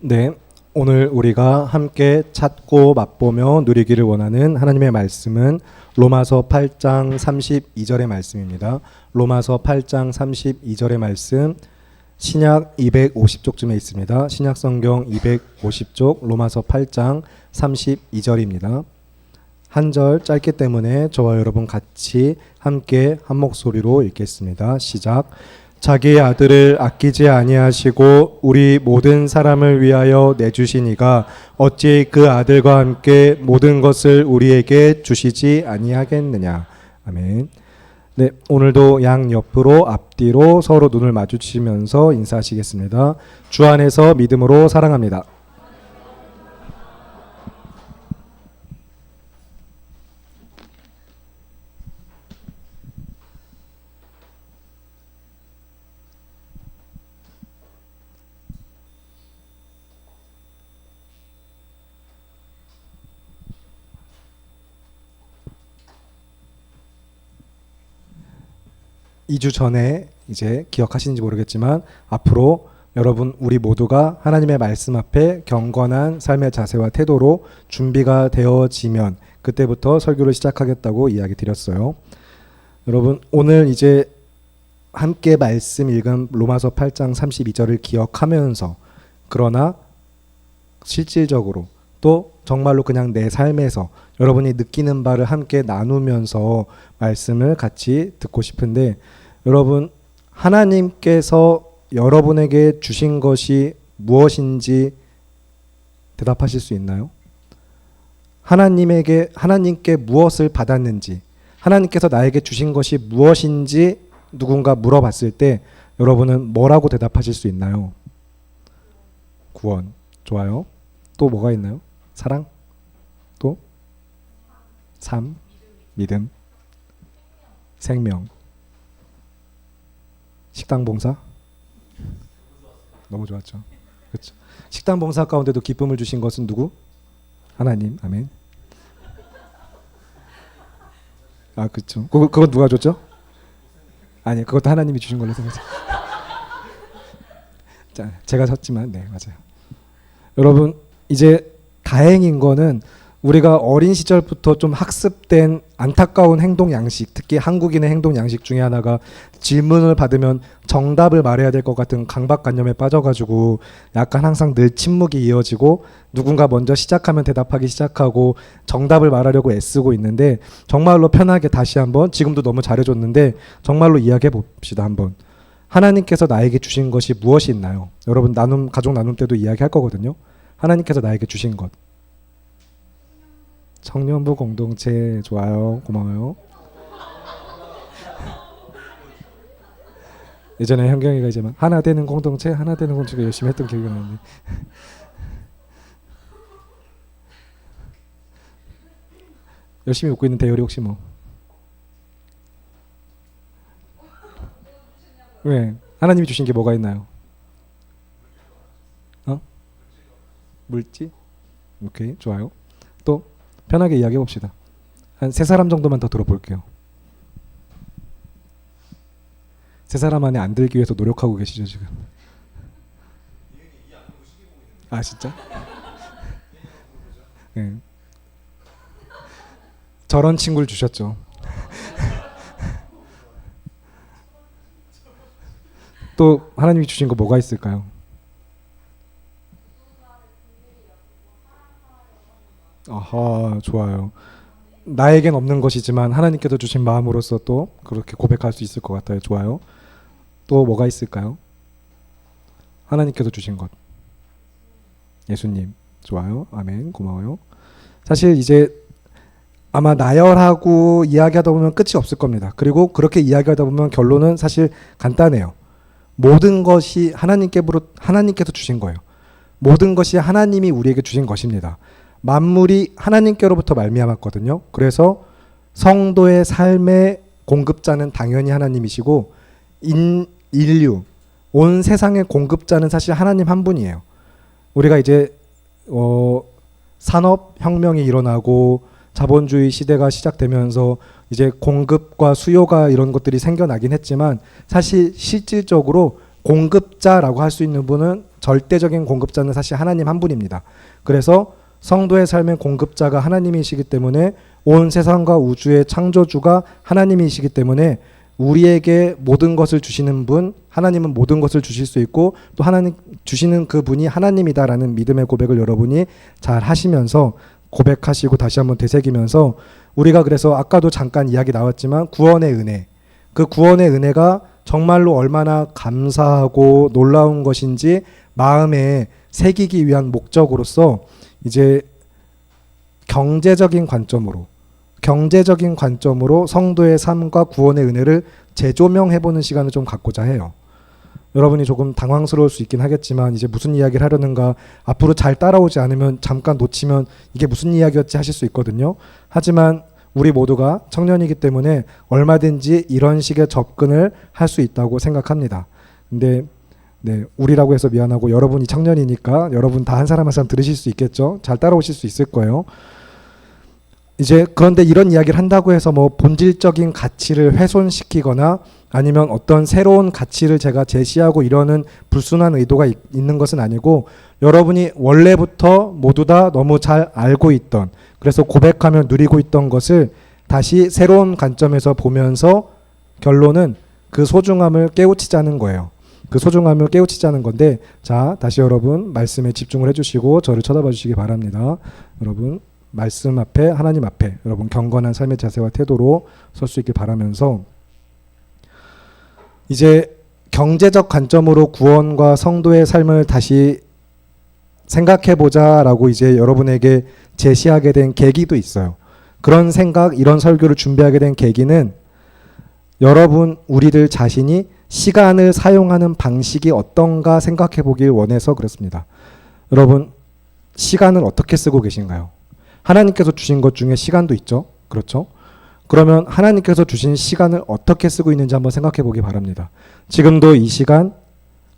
네, 오늘 우리가 함께 찾고 맛보며 누리기를 원하는 하나님의 말씀은 로마서 8장 32절의 말씀입니다. 로마서 8장 32절의 말씀, 신약 250쪽쯤에 있습니다. 신약 성경 250쪽 로마서 8장 32절입니다. 한 절 짧기 때문에 저와 여러분 같이 함께 한 목소리로 읽겠습니다. 시작. 자기의 아들을 아끼지 아니하시고 우리 모든 사람을 위하여 내주시니가 어찌 그 아들과 함께 모든 것을 우리에게 주시지 아니하겠느냐. 아멘. 네, 오늘도 양 옆으로 앞뒤로 서로 눈을 마주치면서 인사하시겠습니다. 주 안에서 믿음으로 사랑합니다. (2주) 전에 이제 기억하시는지 모르겠지만 앞으로 여러분 우리 모두가 하나님의 말씀 앞에 경건한 삶의 자세와 태도로 준비가 되어지면 그때부터 설교를 시작하겠다고 이야기 드렸어요. 여러분 오늘 이제 함께 말씀 읽은 로마서 8장 32절을 기억하면서 그러나 실질적으로 또 정말로 그냥 내 삶에서 여러분이 느끼는 바를 함께 나누면서 말씀을 같이 듣고 싶은데, 여러분 하나님께서 여러분에게 주신 것이 무엇인지 대답하실 수 있나요? 하나님께 무엇을 받았는지, 하나님께서 나에게 주신 것이 무엇인지 누군가 물어봤을 때 여러분은 뭐라고 대답하실 수 있나요? 구원. 좋아요. 또 뭐가 있나요? 사랑? 또? 삶? 믿음? 생명? 식당 봉사? 너무 좋았죠. 그렇죠. 식당 봉사 가운데도 기쁨을 주신 것은 누구? 하나님. 아멘. 아, 그렇죠. 그건 누가 줬죠? 아니, 그것도 하나님이 주신 걸로 생각해요. 자, 제가 졌지만, 네, 맞아요. 여러분, 이제 다행인 거는 우리가 어린 시절부터 좀 학습된 안타까운 행동 양식, 특히 한국인의 행동 양식 중에 하나가 질문을 받으면 정답을 말해야 될 것 같은 강박관념에 빠져가지고 약간 항상 늘 침묵이 이어지고 누군가 먼저 시작하면 대답하기 시작하고 정답을 말하려고 애쓰고 있는데, 정말로 편하게 다시 한번, 지금도 너무 잘해줬는데 정말로 이야기해 봅시다. 한번 하나님께서 나에게 주신 것이 무엇이 있나요? 여러분 가족 나눔 때도 이야기할 거거든요. 하나님께서 나에게 주신 것. 청년부 공동체. 좋아요. 고마워요. 예전에 현경이가 이제 막 하나 되는 공동체 열심히 했던 기억이 나는데 열심히 웃고 있는 대열이 혹시 뭐 왜? 하나님이 주신 게 뭐가 있나요? 물질? 오케이, 좋아요. 또 편하게 이야기해 봅시다. 한 세 사람 정도만 더 들어볼게요. 세 사람 안에 안 들기 위해서 노력하고 계시죠 지금? 아, 진짜? 네. 저런 친구를 주셨죠. 또 하나님이 주신 거 뭐가 있을까요? 아하, 좋아요. 나에겐 없는 것이지만 하나님께서 주신 마음으로서 또 그렇게 고백할 수 있을 것 같아요. 좋아요. 또 뭐가 있을까요? 하나님께서 주신 것. 예수님. 좋아요. 아멘. 고마워요. 사실 이제 아마 나열하고 이야기하다 보면 끝이 없을 겁니다. 그리고 그렇게 이야기하다 보면 결론은 사실 간단해요. 모든 것이 하나님께서 주신 거예요. 모든 것이 하나님이 우리에게 주신 것입니다. 만물이 하나님께로부터 말미암았거든요. 그래서 성도의 삶의 공급자는 당연히 하나님이시고 인류, 온 세상의 공급자는 사실 하나님 한 분이에요. 우리가 이제 산업혁명이 일어나고 자본주의 시대가 시작되면서 이제 공급과 수요가 이런 것들이 생겨나긴 했지만 사실 실질적으로 공급자라고 할 수 있는 분은 절대적인 공급자는 사실 하나님 한 분입니다. 그래서 성도의 삶의 공급자가 하나님이시기 때문에 온 세상과 우주의 창조주가 하나님이시기 때문에 우리에게 모든 것을 주시는 분, 하나님은 모든 것을 주실 수 있고 또 하나님 주시는 그 분이 하나님이다라는 믿음의 고백을 여러분이 잘 하시면서 고백하시고 다시 한번 되새기면서 우리가 그래서 아까도 잠깐 이야기 나왔지만 구원의 은혜, 그 구원의 은혜가 정말로 얼마나 감사하고 놀라운 것인지 마음에 새기기 위한 목적으로서 이제 경제적인 관점으로 성도의 삶과 구원의 은혜를 재조명해보는 시간을 좀 갖고자 해요. 여러분이 조금 당황스러울 수 있긴 하겠지만 이제 무슨 이야기를 하려는가, 앞으로 잘 따라오지 않으면 잠깐 놓치면 이게 무슨 이야기였지 하실 수 있거든요. 하지만 우리 모두가 청년이기 때문에 얼마든지 이런 식의 접근을 할 수 있다고 생각합니다. 근데 우리라고 해서 미안하고 여러분이 청년이니까 여러분 다 한 사람 한 사람 들으실 수 있겠죠. 잘 따라오실 수 있을 거예요. 이제 그런데 이런 이야기를 한다고 해서 뭐 본질적인 가치를 훼손시키거나 아니면 어떤 새로운 가치를 제가 제시하고 이러는 불순한 의도가 있는 것은 아니고, 여러분이 원래부터 모두 다 너무 잘 알고 있던, 그래서 고백하며 누리고 있던 것을 다시 새로운 관점에서 보면서 결론은 그 소중함을 깨우치자는 거예요. 그 소중함을 깨우치자는 건데, 자, 다시 여러분 말씀에 집중을 해주시고 저를 쳐다봐 주시기 바랍니다. 여러분 말씀 앞에, 하나님 앞에 여러분 경건한 삶의 자세와 태도로 설 수 있길 바라면서, 이제 경제적 관점으로 구원과 성도의 삶을 다시 생각해보자라고 이제 여러분에게 제시하게 된 계기도 있어요. 그런 생각, 이런 설교를 준비하게 된 계기는 여러분, 우리들 자신이 시간을 사용하는 방식이 어떤가 생각해 보길 원해서 그렇습니다. 여러분, 시간을 어떻게 쓰고 계신가요? 하나님께서 주신 것 중에 시간도 있죠. 그렇죠? 그러면 하나님께서 주신 시간을 어떻게 쓰고 있는지 한번 생각해 보기 바랍니다. 지금도 이 시간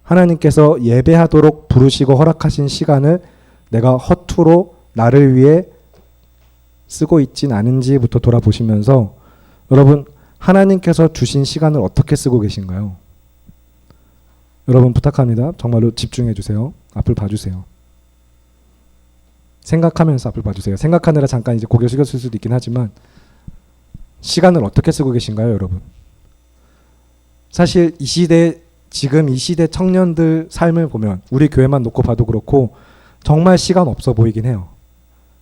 하나님께서 예배하도록 부르시고 허락하신 시간을 내가 허투루 나를 위해 쓰고 있진 않은지부터 돌아보시면서, 여러분 하나님께서 주신 시간을 어떻게 쓰고 계신가요? 여러분 부탁합니다. 정말로 집중해 주세요. 앞을 봐주세요. 생각하면서 앞을 봐주세요. 생각하느라 잠깐 이제 고개 숙였을 수도 있긴 하지만 시간을 어떻게 쓰고 계신가요, 여러분? 사실 이 시대, 지금 이 시대 청년들 삶을 보면, 우리 교회만 놓고 봐도 그렇고 정말 시간 없어 보이긴 해요.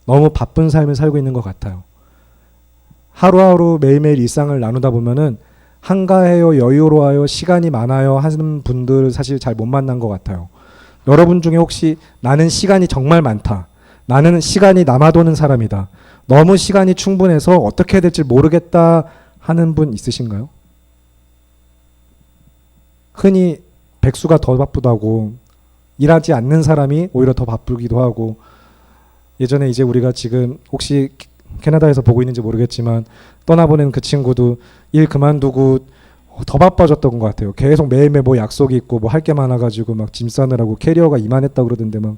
너무 바쁜 삶을 살고 있는 것 같아요. 하루하루 매일매일 일상을 나누다 보면은 한가해요, 여유로워요, 시간이 많아요 하는 분들 사실 잘 못 만난 것 같아요. 여러분 중에 혹시 나는 시간이 정말 많다, 나는 시간이 남아도는 사람이다, 너무 시간이 충분해서 어떻게 해야 될지 모르겠다 하는 분 있으신가요? 흔히 백수가 더 바쁘다고, 일하지 않는 사람이 오히려 더 바쁘기도 하고, 예전에 이제 우리가 지금 혹시 캐나다에서 보고 있는지 모르겠지만 떠나보낸 그 친구도 일 그만두고 더 바빠졌던 것 같아요. 계속 매일매일 뭐 약속이 있고 뭐 할 게 많아가지고 막 짐 싸느라고 캐리어가 이만했다고 그러던데 막.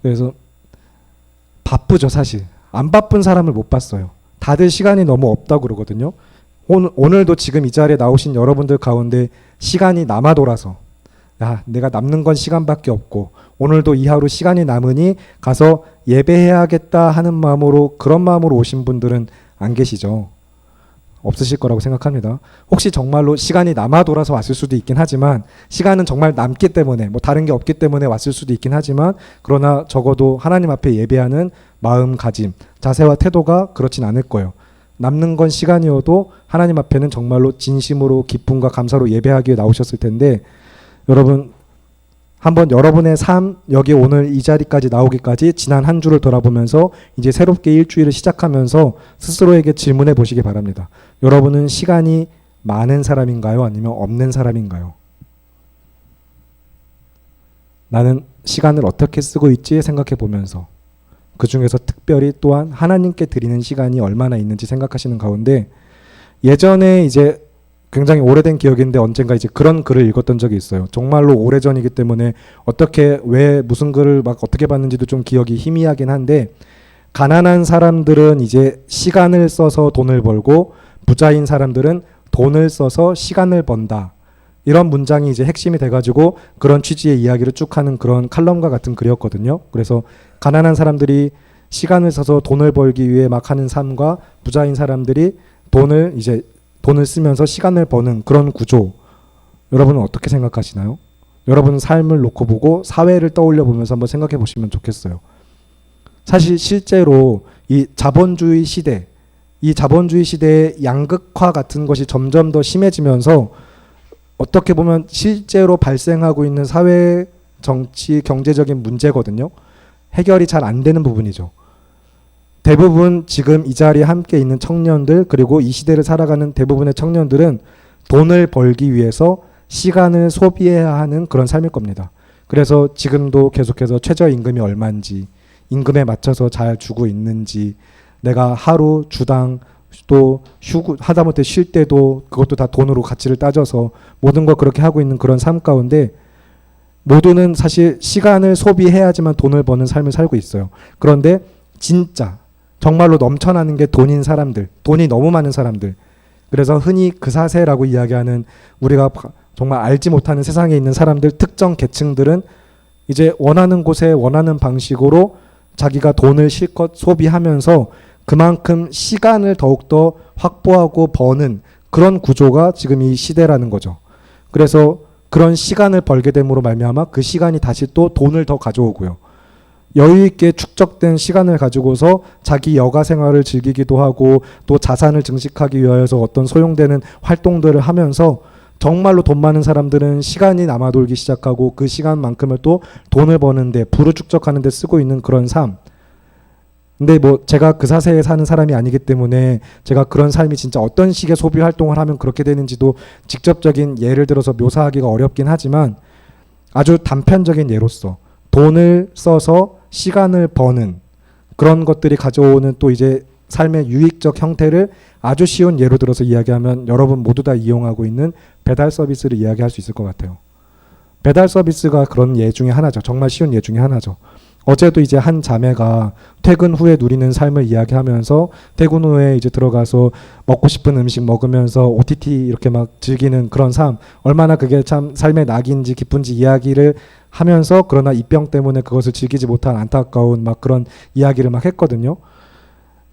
그래서 바쁘죠. 사실 안 바쁜 사람을 못 봤어요. 다들 시간이 너무 없다고 그러거든요. 오늘도 지금 이 자리에 나오신 여러분들 가운데 시간이 남아 돌아서, 야, 내가 남는 건 시간밖에 없고 오늘도 이 하루 시간이 남으니 가서 예배해야겠다 하는 마음으로, 그런 마음으로 오신 분들은 안 계시죠. 없으실 거라고 생각합니다. 혹시 정말로 시간이 남아 돌아서 왔을 수도 있긴 하지만, 시간은 정말 남기 때문에, 뭐 다른 게 없기 때문에 왔을 수도 있긴 하지만, 그러나 적어도 하나님 앞에 예배하는 마음가짐, 자세와 태도가 그렇진 않을 거예요. 남는 건 시간이어도 하나님 앞에는 정말로 진심으로 기쁨과 감사로 예배하기 위해 나오셨을 텐데, 여러분 한번 여러분의 삶, 여기 오늘 이 자리까지 나오기까지 지난 한 주를 돌아보면서 이제 새롭게 일주일을 시작하면서 스스로에게 질문해 보시기 바랍니다. 여러분은 시간이 많은 사람인가요? 아니면 없는 사람인가요? 나는 시간을 어떻게 쓰고 있지 생각해 보면서, 그 중에서 특별히 또한 하나님께 드리는 시간이 얼마나 있는지 생각하시는 가운데, 예전에 이제 굉장히 오래된 기억인데 언젠가 이제 그런 글을 읽었던 적이 있어요. 정말로 오래전이기 때문에 어떻게, 왜, 무슨 글을 막 어떻게 봤는지도 좀 기억이 희미하긴 한데, 가난한 사람들은 이제 시간을 써서 돈을 벌고 부자인 사람들은 돈을 써서 시간을 번다. 이런 문장이 이제 핵심이 돼가지고 그런 취지의 이야기를 쭉 하는 그런 칼럼과 같은 글이었거든요. 그래서 가난한 사람들이 시간을 써서 돈을 벌기 위해 막 하는 삶과 부자인 사람들이 돈을 쓰면서 시간을 버는 그런 구조. 여러분은 어떻게 생각하시나요? 여러분은 삶을 놓고 보고 사회를 떠올려 보면서 한번 생각해 보시면 좋겠어요. 사실 실제로 이 자본주의 시대의 양극화 같은 것이 점점 더 심해지면서 어떻게 보면 실제로 발생하고 있는 사회, 정치, 경제적인 문제거든요. 해결이 잘 안 되는 부분이죠. 대부분 지금 이 자리에 함께 있는 청년들, 그리고 이 시대를 살아가는 대부분의 청년들은 돈을 벌기 위해서 시간을 소비해야 하는 그런 삶일 겁니다. 그래서 지금도 계속해서 최저임금이 얼마인지, 임금에 맞춰서 잘 주고 있는지, 내가 하루 주당 또 하다못해 쉴 때도 그것도 다 돈으로 가치를 따져서 모든 걸 그렇게 하고 있는 그런 삶 가운데 모두는 사실 시간을 소비해야지만 돈을 버는 삶을 살고 있어요. 그런데 진짜 정말로 넘쳐나는 게 돈인 사람들, 돈이 너무 많은 사람들. 그래서 흔히 그사세라고 이야기하는 우리가 정말 알지 못하는 세상에 있는 사람들, 특정 계층들은 이제 원하는 곳에 원하는 방식으로 자기가 돈을 실컷 소비하면서 그만큼 시간을 더욱더 확보하고 버는 그런 구조가 지금 이 시대라는 거죠. 그래서 그런 시간을 벌게 됨으로 말미암아 그 시간이 다시 또 돈을 더 가져오고요. 여유 있게 축적된 시간을 가지고서 자기 여가 생활을 즐기기도 하고 또 자산을 증식하기 위해서 어떤 소용되는 활동들을 하면서 정말로 돈 많은 사람들은 시간이 남아돌기 시작하고 그 시간만큼을 또 돈을 버는데 부를 축적하는 데 쓰고 있는 그런 삶. 근데 뭐 제가 그 사세에 사는 사람이 아니기 때문에 제가 그런 삶이 진짜 어떤 식의 소비 활동을 하면 그렇게 되는지도 직접적인 예를 들어서 묘사하기가 어렵긴 하지만 아주 단편적인 예로서 돈을 써서 시간을 버는 그런 것들이 가져오는 또 이제 삶의 유익적 형태를 아주 쉬운 예로 들어서 이야기하면 여러분 모두 다 이용하고 있는 배달 서비스를 이야기할 수 있을 것 같아요. 배달 서비스가 그런 예 중에 하나죠. 정말 쉬운 예 중에 하나죠. 어제도 이제 한 자매가 퇴근 후에 누리는 삶을 이야기하면서 퇴근 후에 이제 들어가서 먹고 싶은 음식 먹으면서 OTT 이렇게 막 즐기는 그런 삶, 얼마나 그게 참 삶의 낙인지 기쁜지 이야기를 하면서 그러나 입병 때문에 그것을 즐기지 못한 안타까운 막 그런 이야기를 막 했거든요.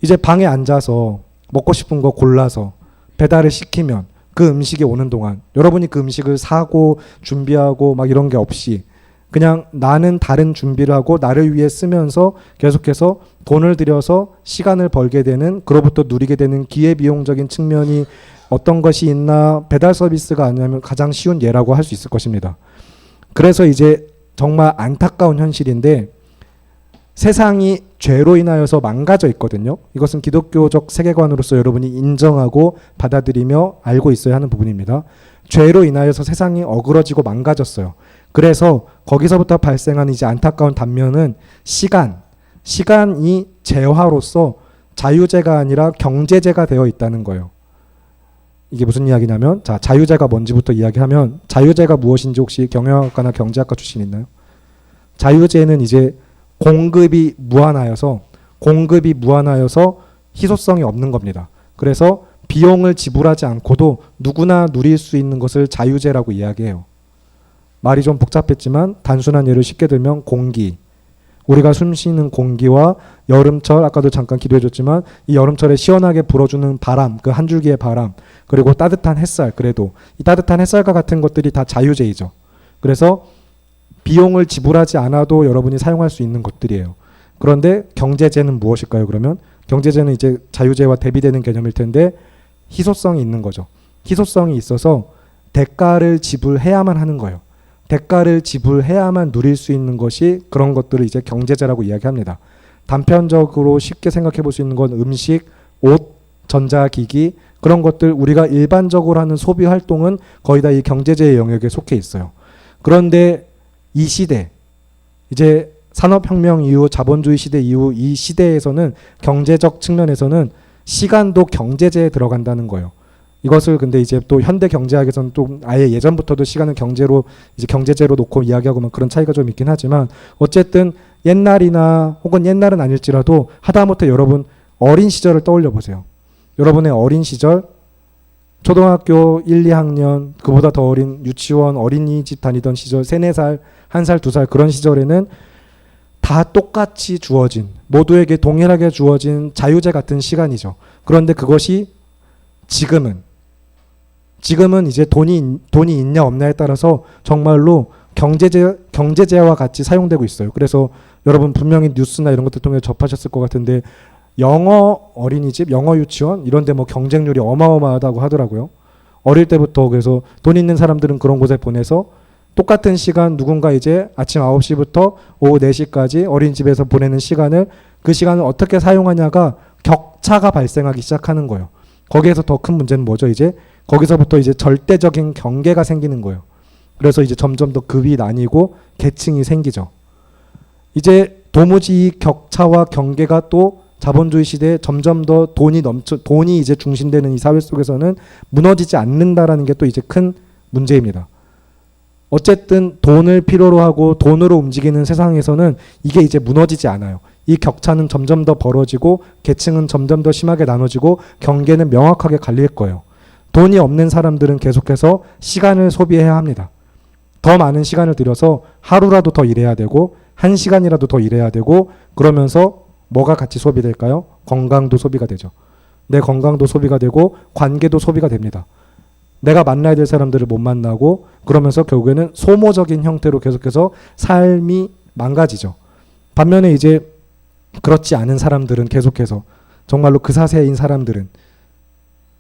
이제 방에 앉아서 먹고 싶은 거 골라서 배달을 시키면 그 음식이 오는 동안 여러분이 그 음식을 사고 준비하고 막 이런 게 없이 그냥 나는 다른 준비를 하고 나를 위해 쓰면서 계속해서 돈을 들여서 시간을 벌게 되는, 그로부터 누리게 되는 기회비용적인 측면이 어떤 것이 있나, 배달 서비스가 아니면 가장 쉬운 예라고 할 수 있을 것입니다. 그래서 이제 정말 안타까운 현실인데 세상이 죄로 인하여서 망가져 있거든요. 이것은 기독교적 세계관으로서 여러분이 인정하고 받아들이며 알고 있어야 하는 부분입니다. 죄로 인하여서 세상이 어그러지고 망가졌어요. 그래서 거기서부터 발생하는 이제 안타까운 단면은 시간이 재화로서 자유재가 아니라 경제재가 되어 있다는 거예요. 이게 무슨 이야기냐면, 자, 자유재가 뭔지부터 이야기하면, 자유재가 무엇인지 혹시 경영학과나 경제학과 출신 있나요? 자유재는 이제 공급이 무한하여서 희소성이 없는 겁니다. 그래서 비용을 지불하지 않고도 누구나 누릴 수 있는 것을 자유재라고 이야기해요. 말이 좀 복잡했지만 단순한 예를 쉽게 들면 공기, 우리가 숨쉬는 공기와 여름철, 아까도 잠깐 기도해줬지만 이 여름철에 시원하게 불어주는 바람, 그 한 줄기의 바람, 그리고 따뜻한 햇살, 그래도 이 따뜻한 햇살과 같은 것들이 다 자유재이죠. 그래서 비용을 지불하지 않아도 여러분이 사용할 수 있는 것들이에요. 그런데 경제재는 무엇일까요? 그러면 경제재는 이제 자유재와 대비되는 개념일 텐데 희소성이 있는 거죠. 희소성이 있어서 대가를 지불해야만 하는 거예요. 대가를 지불해야만 누릴 수 있는 것이 그런 것들을 이제 경제재라고 이야기합니다. 단편적으로 쉽게 생각해 볼 수 있는 건 음식, 옷, 전자기기, 그런 것들 우리가 일반적으로 하는 소비 활동은 거의 다 이 경제재의 영역에 속해 있어요. 그런데 이 시대, 이제 산업혁명 이후, 자본주의 시대 이후 이 시대에서는 경제적 측면에서는 시간도 경제재에 들어간다는 거예요. 이것을 근데 이제 또 현대 경제학에서는 또 아예 예전부터도 시간을 경제로 이제 경제재로 놓고 이야기하고 막 그런 차이가 좀 있긴 하지만 어쨌든 옛날이나 혹은 옛날은 아닐지라도 하다못해 여러분 어린 시절을 떠올려 보세요. 여러분의 어린 시절 초등학교 1, 2학년, 그보다 더 어린 유치원, 어린이집 다니던 시절, 3, 4살, 1살, 2살 그런 시절에는 다 똑같이 주어진, 모두에게 동일하게 주어진 자유제 같은 시간이죠. 그런데 그것이 지금은 이제 돈이 있냐 없냐에 따라서 정말로 경제제와 같이 사용되고 있어요. 그래서 여러분 분명히 뉴스나 이런 것들 통해 접하셨을 것 같은데 영어 어린이집, 영어 유치원 이런 데 뭐 경쟁률이 어마어마하다고 하더라고요. 어릴 때부터. 그래서 돈 있는 사람들은 그런 곳에 보내서 똑같은 시간 누군가 이제 아침 9시부터 오후 4시까지 어린이집에서 보내는 시간을, 그 시간을 어떻게 사용하냐가 격차가 발생하기 시작하는 거예요. 거기에서 더 큰 문제는 뭐죠? 이제 거기서부터 이제 절대적인 경계가 생기는 거예요. 그래서 이제 점점 더 급이 나뉘고 계층이 생기죠. 이제 도무지 이 격차와 경계가 또 자본주의 시대에 점점 더 돈이 이제 중심되는 이 사회 속에서는 무너지지 않는다라는 게 또 이제 큰 문제입니다. 어쨌든 돈을 필요로 하고 돈으로 움직이는 세상에서는 이게 이제 무너지지 않아요. 이 격차는 점점 더 벌어지고 계층은 점점 더 심하게 나눠지고 경계는 명확하게 갈릴 거예요. 돈이 없는 사람들은 계속해서 시간을 소비해야 합니다. 더 많은 시간을 들여서 하루라도 더 일해야 되고 1시간이라도 더 일해야 되고, 그러면서 뭐가 같이 소비될까요? 건강도 소비가 되죠. 내 건강도 소비가 되고 관계도 소비가 됩니다. 내가 만나야 될 사람들을 못 만나고, 그러면서 결국에는 소모적인 형태로 계속해서 삶이 망가지죠. 반면에 이제 그렇지 않은 사람들은 계속해서 정말로 그 사세인 사람들은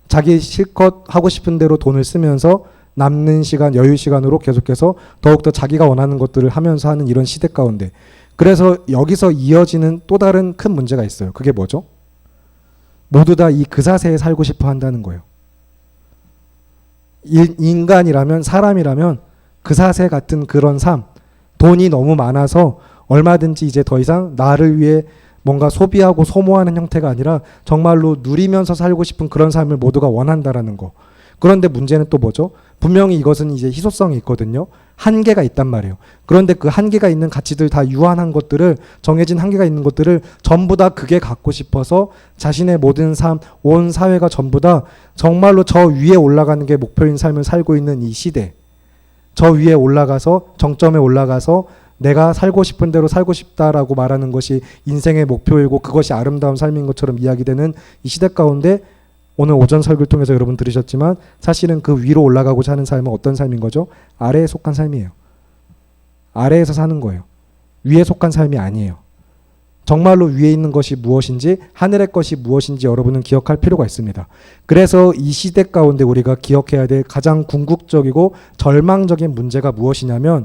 자기 실컷 하고 싶은 대로 돈을 쓰면서 남는 시간, 여유 시간으로 계속해서 더욱더 자기가 원하는 것들을 하면서 하는 이런 시대 가운데, 그래서 여기서 이어지는 또 다른 큰 문제가 있어요. 그게 뭐죠? 모두 다 이 그사세에 살고 싶어 한다는 거예요. 인간이라면, 사람이라면 그사세 같은 그런 삶, 돈이 너무 많아서 얼마든지 이제 더 이상 나를 위해 뭔가 소비하고 소모하는 형태가 아니라 정말로 누리면서 살고 싶은 그런 삶을 모두가 원한다라는 거. 그런데 문제는 또 뭐죠? 분명히 이것은 이제 희소성이 있거든요. 한계가 있단 말이에요. 그런데 그 한계가 있는 가치들, 다 유한한 것들을, 정해진 한계가 있는 것들을 전부 다 그게 갖고 싶어서 자신의 모든 삶, 온 사회가 전부 다 정말로 저 위에 올라가는 게 목표인 삶을 살고 있는 이 시대, 저 위에 올라가서, 정점에 올라가서 내가 살고 싶은 대로 살고 싶다라고 말하는 것이 인생의 목표이고 그것이 아름다운 삶인 것처럼 이야기되는 이 시대 가운데, 오늘 오전 설교를 통해서 여러분 들으셨지만 사실은 그 위로 올라가고자 하는 삶은 어떤 삶인 거죠? 아래에 속한 삶이에요. 아래에서 사는 거예요. 위에 속한 삶이 아니에요. 정말로 위에 있는 것이 무엇인지, 하늘의 것이 무엇인지 여러분은 기억할 필요가 있습니다. 그래서 이 시대 가운데 우리가 기억해야 될 가장 궁극적이고 절망적인 문제가 무엇이냐면,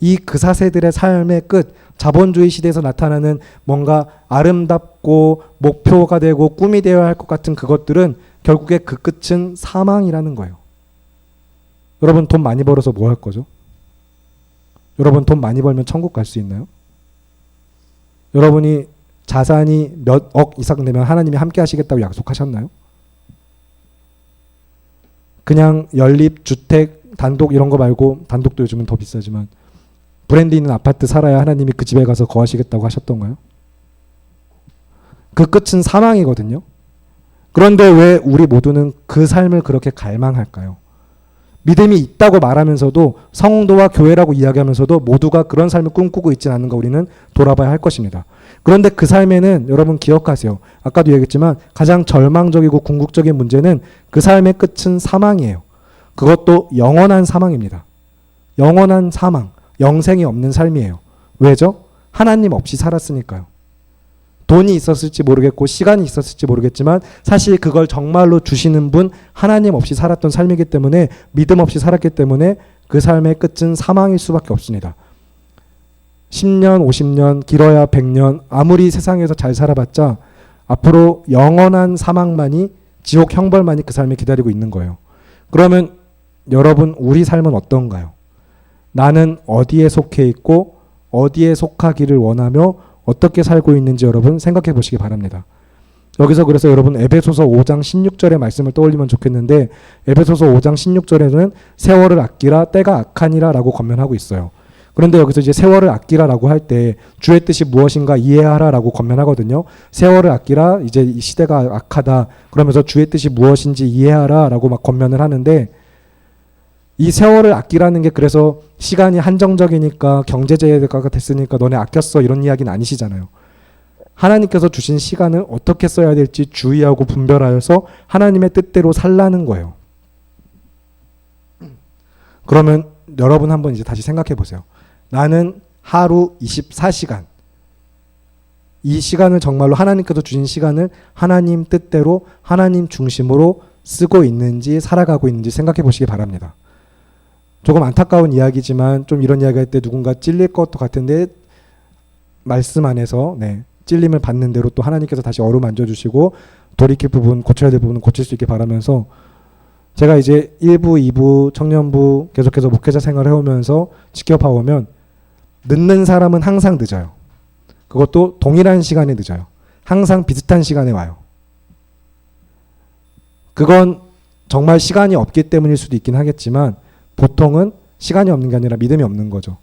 이 그사세들의 삶의 끝, 자본주의 시대에서 나타나는 뭔가 아름답고 목표가 되고 꿈이 되어야 할 것 같은 그것들은 결국에 그 끝은 사망이라는 거예요. 여러분 돈 많이 벌어서 뭐 할 거죠? 여러분 돈 많이 벌면 천국 갈 수 있나요? 여러분이 자산이 몇 억 이상 되면 하나님이 함께 하시겠다고 약속하셨나요? 그냥 연립, 주택, 단독 이런 거 말고, 단독도 요즘은 더 비싸지만 브랜드 있는 아파트 살아야 하나님이 그 집에 가서 거하시겠다고 하셨던가요? 그 끝은 사망이거든요. 그런데 왜 우리 모두는 그 삶을 그렇게 갈망할까요? 믿음이 있다고 말하면서도, 성도와 교회라고 이야기하면서도 모두가 그런 삶을 꿈꾸고 있지는 않은가 우리는 돌아봐야 할 것입니다. 그런데 그 삶에는 여러분 기억하세요. 아까도 얘기했지만 가장 절망적이고 궁극적인 문제는 그 삶의 끝은 사망이에요. 그것도 영원한 사망입니다. 영원한 사망. 영생이 없는 삶이에요. 왜죠? 하나님 없이 살았으니까요. 돈이 있었을지 모르겠고 시간이 있었을지 모르겠지만 사실 그걸 정말로 주시는 분, 하나님 없이 살았던 삶이기 때문에, 믿음 없이 살았기 때문에 그 삶의 끝은 사망일 수밖에 없습니다. 10년, 50년, 길어야 100년, 아무리 세상에서 잘 살아봤자 앞으로 영원한 사망만이, 지옥 형벌만이 그 삶이 기다리고 있는 거예요. 그러면 여러분, 우리 삶은 어떤가요? 나는 어디에 속해 있고 어디에 속하기를 원하며 어떻게 살고 있는지 여러분 생각해 보시기 바랍니다. 여기서 그래서 여러분 에베소서 5장 16절의 말씀을 떠올리면 좋겠는데, 에베소서 5장 16절에는 세월을 아끼라 때가 악하니라 라고 권면하고 있어요. 그런데 여기서 이제 세월을 아끼라라고 할 때 주의 뜻이 무엇인가 이해하라라고 권면하거든요. 세월을 아끼라, 이제 이 시대가 악하다 그러면서 주의 뜻이 무엇인지 이해하라라고 막 권면을 하는데, 이 세월을 아끼라는 게 그래서 시간이 한정적이니까 경제재해가 됐으니까 너네 아꼈어 이런 이야기는 아니시잖아요. 하나님께서 주신 시간을 어떻게 써야 될지 주의하고 분별하여서 하나님의 뜻대로 살라는 거예요. 그러면 여러분 한번 이제 다시 생각해 보세요. 나는 하루 24시간, 이 시간을 정말로 하나님께서 주신 시간을 하나님 뜻대로 하나님 중심으로 쓰고 있는지 살아가고 있는지 생각해 보시기 바랍니다. 조금 안타까운 이야기지만 좀 이런 이야기 할 때 누군가 찔릴 것도 같은데, 말씀 안에서 찔림을 받는 대로 또 하나님께서 다시 어루만져 주시고 돌이킬 부분, 고쳐야 될 부분은 고칠 수 있게 바라면서, 제가 이제 1부, 2부, 청년부 계속해서 목회자 생활을 해오면서 지켜봐오면 늦는 사람은 항상 늦어요. 그것도 동일한 시간에 늦어요. 항상 비슷한 시간에 와요. 그건 정말 시간이 없기 때문일 수도 있긴 하겠지만 보통은 시간이 없는 게 아니라 믿음이 없는 거죠.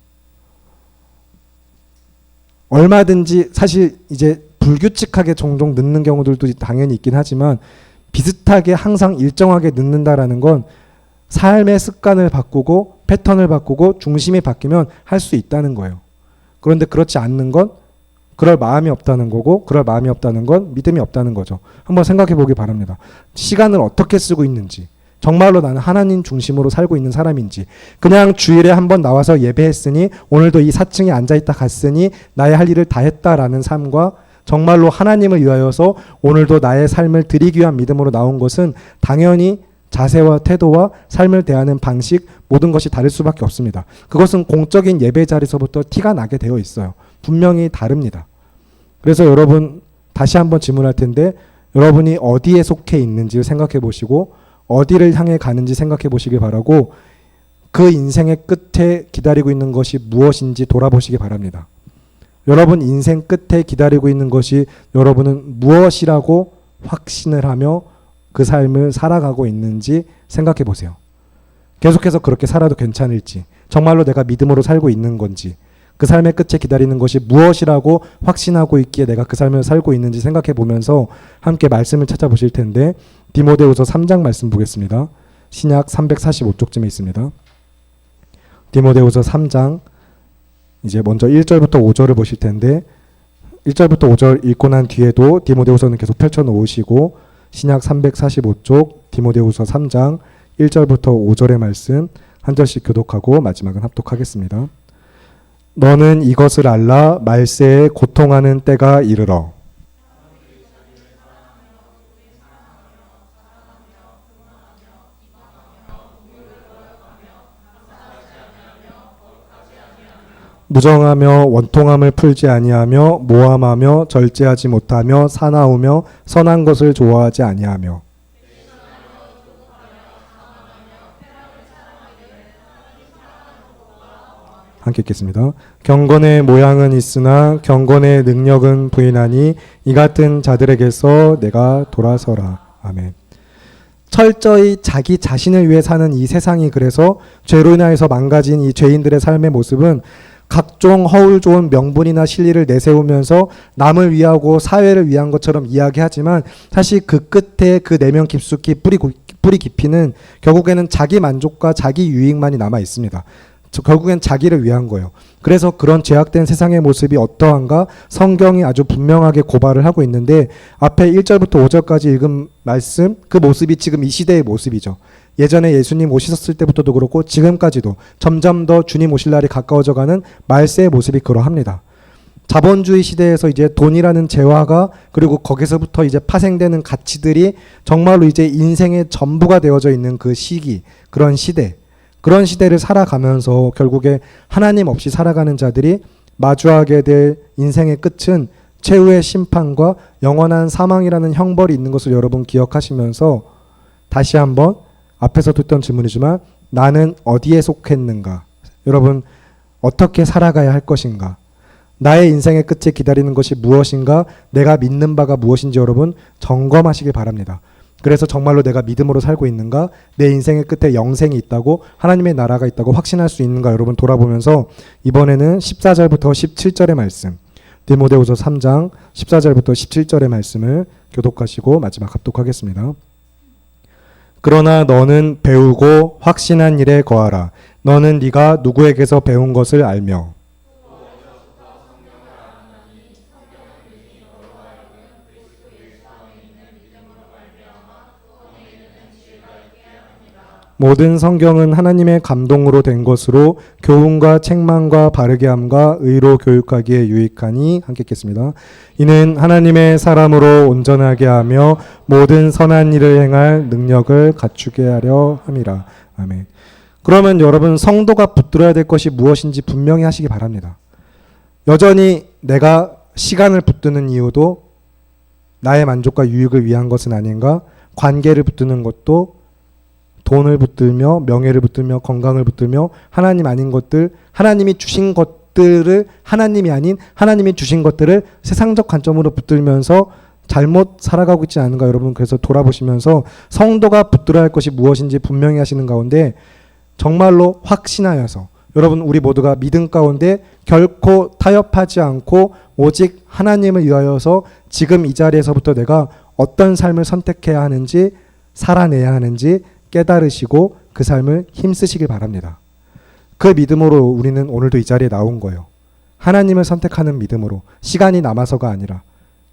얼마든지 사실 이제 불규칙하게 종종 늦는 경우들도 당연히 있긴 하지만 비슷하게 항상 일정하게 늦는다라는 건 삶의 습관을 바꾸고 패턴을 바꾸고 중심이 바뀌면 할 수 있다는 거예요. 그런데 그렇지 않는 건 그럴 마음이 없다는 거고, 그럴 마음이 없다는 건 믿음이 없다는 거죠. 한번 생각해 보기 바랍니다. 시간을 어떻게 쓰고 있는지, 정말로 나는 하나님 중심으로 살고 있는 사람인지, 그냥 주일에 한번 나와서 예배했으니 오늘도 이 4층에 앉아있다 갔으니 나의 할 일을 다 했다라는 삶과 정말로 하나님을 위하여서 오늘도 나의 삶을 드리기 위한 믿음으로 나온 것은 당연히 자세와 태도와 삶을 대하는 방식, 모든 것이 다를 수밖에 없습니다. 그것은 공적인 예배 자리에서부터 티가 나게 되어 있어요. 분명히 다릅니다. 그래서 여러분 다시 한번 질문할 텐데, 여러분이 어디에 속해 있는지를 생각해 보시고 어디를 향해 가는지 생각해 보시기 바라고, 그 인생의 끝에 기다리고 있는 것이 무엇인지 돌아보시기 바랍니다. 여러분 인생 끝에 기다리고 있는 것이 여러분은 무엇이라고 확신을 하며 그 삶을 살아가고 있는지 생각해 보세요. 계속해서 그렇게 살아도 괜찮을지, 정말로 내가 믿음으로 살고 있는 건지, 그 삶의 끝에 기다리는 것이 무엇이라고 확신하고 있기에 내가 그 삶을 살고 있는지 생각해 보면서 함께 말씀을 찾아보실 텐데, 디모데후서 3장 말씀 보겠습니다. 신약 345쪽쯤에 있습니다. 디모데후서 3장 이제 먼저 1절부터 5절을 보실 텐데, 1절부터 5절 읽고 난 뒤에도 디모데후서는 계속 펼쳐놓으시고 신약 345쪽 디모데후서 3장 1절부터 5절의 말씀 한 절씩 교독하고 마지막은 합독하겠습니다. 너는 이것을 알라. 말세에 고통하는 때가 이르러 무정하며 원통함을 풀지 아니하며 모함하며 절제하지 못하며 사나우며 선한 것을 좋아하지 아니하며 함께 읽겠습니다. 경건의 모양은 있으나 경건의 능력은 부인하니 이 같은 자들에게서 내가 돌아서라. 아멘. 철저히 자기 자신을 위해 사는 이 세상이 그래서 죄로 인하여서 망가진 이 죄인들의 삶의 모습은 각종 허울 좋은 명분이나 실리를 내세우면서 남을 위하고 사회를 위한 것처럼 이야기하지만 사실 그 끝에 그 내면 깊숙이 뿌리 깊이는 결국에는 자기 만족과 자기 유익만이 남아 있습니다. 결국엔 자기를 위한 거예요. 그래서 그런 죄악된 세상의 모습이 어떠한가 성경이 아주 분명하게 고발을 하고 있는데, 앞에 1절부터 5절까지 읽은 말씀, 그 모습이 지금 이 시대의 모습이죠. 예전에 예수님 오셨을 때부터도 그렇고 지금까지도 점점 더 주님 오실 날이 가까워져가는 말세의 모습이 그러합니다. 자본주의 시대에서 이제 돈이라는 재화가, 그리고 거기서부터 이제 파생되는 가치들이 정말로 이제 인생의 전부가 되어져 있는 그 시기, 그런 시대, 그런 시대를 살아가면서 결국에 하나님 없이 살아가는 자들이 마주하게 될 인생의 끝은 최후의 심판과 영원한 사망이라는 형벌이 있는 것을 여러분 기억하시면서, 다시 한번 앞에서도 했던 질문이지만 나는 어디에 속했는가, 여러분 어떻게 살아가야 할 것인가, 나의 인생의 끝에 기다리는 것이 무엇인가, 내가 믿는 바가 무엇인지 여러분 점검하시길 바랍니다. 그래서 정말로 내가 믿음으로 살고 있는가? 내 인생의 끝에 영생이 있다고, 하나님의 나라가 있다고 확신할 수 있는가? 여러분 돌아보면서 이번에는 14절부터 17절의 말씀, 디모데후서 3장 14절부터 17절의 말씀을 교독하시고 마지막 합독하겠습니다. 그러나 너는 배우고 확신한 일에 거하라. 너는 네가 누구에게서 배운 것을 알며 모든 성경은 하나님의 감동으로 된 것으로 교훈과 책망과 바르게 함과 의로 교육하기에 유익하니. 함께 읽겠습니다. 이는 하나님의 사람으로 온전하게 하며 모든 선한 일을 행할 능력을 갖추게 하려 함이라. 아멘. 그러면 여러분, 성도가 붙들어야 될 것이 무엇인지 분명히 하시기 바랍니다. 여전히 내가 시간을 붙드는 이유도 나의 만족과 유익을 위한 것은 아닌가? 관계를 붙드는 것도 돈을 붙들며 명예를 붙들며 건강을 붙들며 하나님 아닌 것들, 하나님이 주신 것들을 하나님이 아닌 하나님이 주신 것들을 세상적 관점으로 붙들면서 잘못 살아가고 있지 않은가 여러분. 그래서 돌아보시면서 성도가 붙들어야 할 것이 무엇인지 분명히 하시는 가운데 정말로 확신하여서 여러분, 우리 모두가 믿음 가운데 결코 타협하지 않고 오직 하나님을 위하여서 지금 이 자리에서부터 내가 어떤 삶을 선택해야 하는지, 살아내야 하는지 깨달으시고 그 삶을 힘쓰시길 바랍니다. 그 믿음으로 우리는 오늘도 이 자리에 나온 거예요. 하나님을 선택하는 믿음으로, 시간이 남아서가 아니라,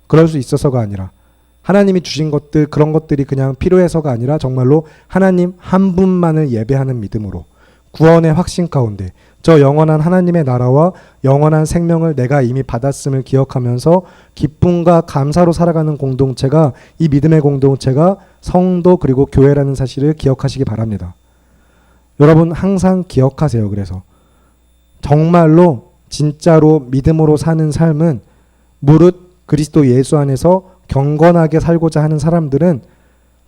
그럴 수 있어서가 아니라, 하나님이 주신 것들, 그런 것들이 그냥 필요해서가 아니라 정말로 하나님 한 분만을 예배하는 믿음으로, 구원의 확신 가운데 저 영원한 하나님의 나라와 영원한 생명을 내가 이미 받았음을 기억하면서 기쁨과 감사로 살아가는 공동체가, 이 믿음의 공동체가 성도 그리고 교회라는 사실을 기억하시기 바랍니다. 여러분 항상 기억하세요. 그래서 정말로 진짜로 믿음으로 사는 삶은 무릇 그리스도 예수 안에서 경건하게 살고자 하는 사람들은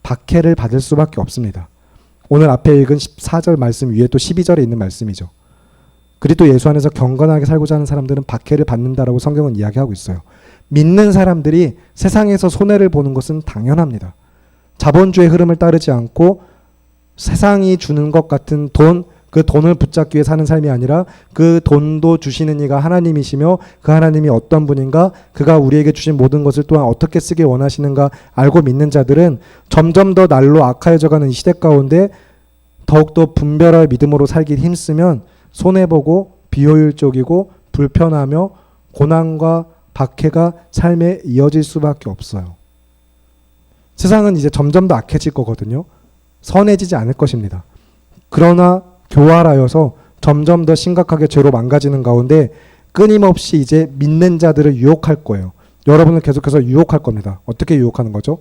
박해를 받을 수밖에 없습니다. 오늘 앞에 읽은 14절 말씀 위에 또 12절에 있는 말씀이죠. 그리스도 예수 안에서 경건하게 살고자 하는 사람들은 박해를 받는다라고 성경은 이야기하고 있어요. 믿는 사람들이 세상에서 손해를 보는 것은 당연합니다. 자본주의 흐름을 따르지 않고 세상이 주는 것 같은 돈, 그 돈을 붙잡기 위해 사는 삶이 아니라 그 돈도 주시는 이가 하나님이시며 그 하나님이 어떤 분인가, 그가 우리에게 주신 모든 것을 또한 어떻게 쓰길 원하시는가 알고 믿는 자들은 점점 더 날로 악하여져가는 이 시대 가운데 더욱더 분별할 믿음으로 살길 힘쓰면 손해보고 비효율적이고 불편하며 고난과 박해가 삶에 이어질 수밖에 없어요. 세상은 이제 점점 더 악해질 거거든요. 선해지지 않을 것입니다. 그러나 교활하여서 점점 더 심각하게 죄로 망가지는 가운데 끊임없이 이제 믿는 자들을 유혹할 거예요. 여러분을 계속해서 유혹할 겁니다. 어떻게 유혹하는 거죠?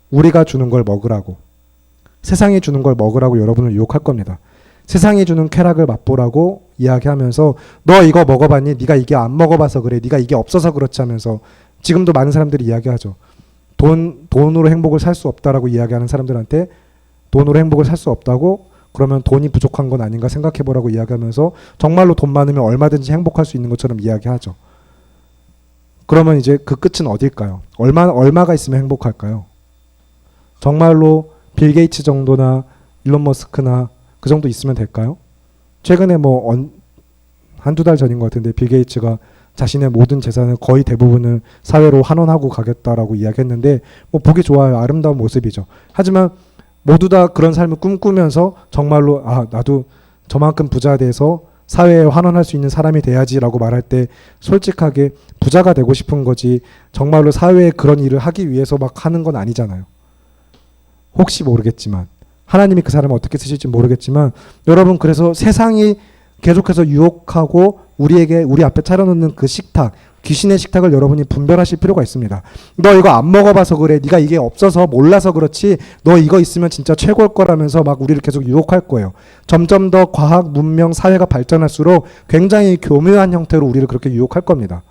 우리가 주는 걸 먹으라고, 세상이 주는 걸 먹으라고 여러분을 유혹할 겁니다. 세상이 주는 쾌락을 맛보라고 이야기하면서 너 이거 먹어봤니? 네가 이게 안 먹어봐서 그래. 네가 이게 없어서 그렇지 하면서 지금도 많은 사람들이 이야기하죠. 돈으로 행복을 살 수 없다라고 이야기하는 사람들한테 돈으로 행복을 살 수 없다고, 그러면 돈이 부족한 건 아닌가 생각해보라고 이야기하면서 정말로 돈 많으면 얼마든지 행복할 수 있는 것처럼 이야기하죠. 그러면 이제 그 끝은 어딜까요? 얼마가 있으면 행복할까요? 정말로 빌 게이츠 정도나 일론 머스크나 그 정도 있으면 될까요? 최근에 한두 달 전인 것 같은데 빌 게이츠가 자신의 모든 재산을 거의 대부분을 사회로 환원하고 가겠다라고 이야기했는데 보기 좋아요. 아름다운 모습이죠. 하지만 모두 다 그런 삶을 꿈꾸면서 정말로 나도 저만큼 부자 돼서 사회에 환원할 수 있는 사람이 돼야지라고 말할 때 솔직하게 부자가 되고 싶은 거지 정말로 사회에 그런 일을 하기 위해서 막 하는 건 아니잖아요. 혹시 모르겠지만 하나님이 그 사람을 어떻게 쓰실지 모르겠지만 여러분, 그래서 세상이 계속해서 유혹하고 우리 앞에 차려놓는 그 식탁, 귀신의 식탁을 여러분이 분별하실 필요가 있습니다. 너 이거 안 먹어봐서 그래. 네가 이게 없어서 몰라서 그렇지. 너 이거 있으면 진짜 최고일 거라면서 막 우리를 계속 유혹할 거예요. 점점 더 과학, 문명, 사회가 발전할수록 굉장히 교묘한 형태로 우리를 그렇게 유혹할 겁니다.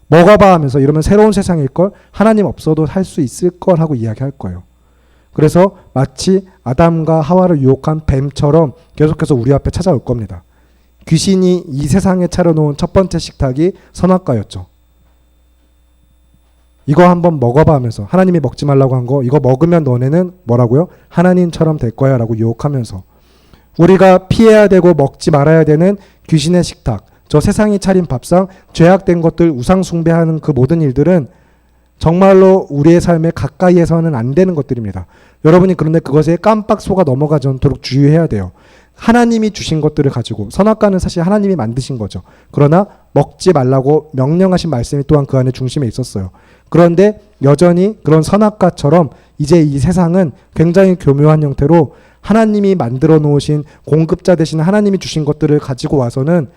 먹어봐 하면서 이러면 새로운 세상일 걸, 하나님 없어도 살 수 있을 걸 하고 이야기할 거예요. 그래서 마치 아담과 하와를 유혹한 뱀처럼 계속해서 우리 앞에 찾아올 겁니다. 귀신이 이 세상에 차려놓은 첫 번째 식탁이 선악과였죠. 이거 한번 먹어봐 하면서, 하나님이 먹지 말라고 한 거 이거 먹으면 너네는 뭐라고요? 하나님처럼 될 거야 라고 유혹하면서, 우리가 피해야 되고 먹지 말아야 되는 귀신의 식탁, 저 세상이 차린 밥상, 죄악된 것들, 우상 숭배하는 그 모든 일들은 정말로 우리의 삶에 가까이에서는 안 되는 것들입니다. 여러분이 그런데 그것에 깜빡 속아 넘어가지 않도록 주의해야 돼요. 하나님이 주신 것들을 가지고, 선악과는 사실 하나님이 만드신 거죠. 그러나 먹지 말라고 명령하신 말씀이 또한 그 안에 중심에 있었어요. 그런데 여전히 그런 선악과처럼 이제 이 세상은 굉장히 교묘한 형태로 하나님이 만들어 놓으신 공급자 대신 하나님이 주신 것들을 가지고 와서는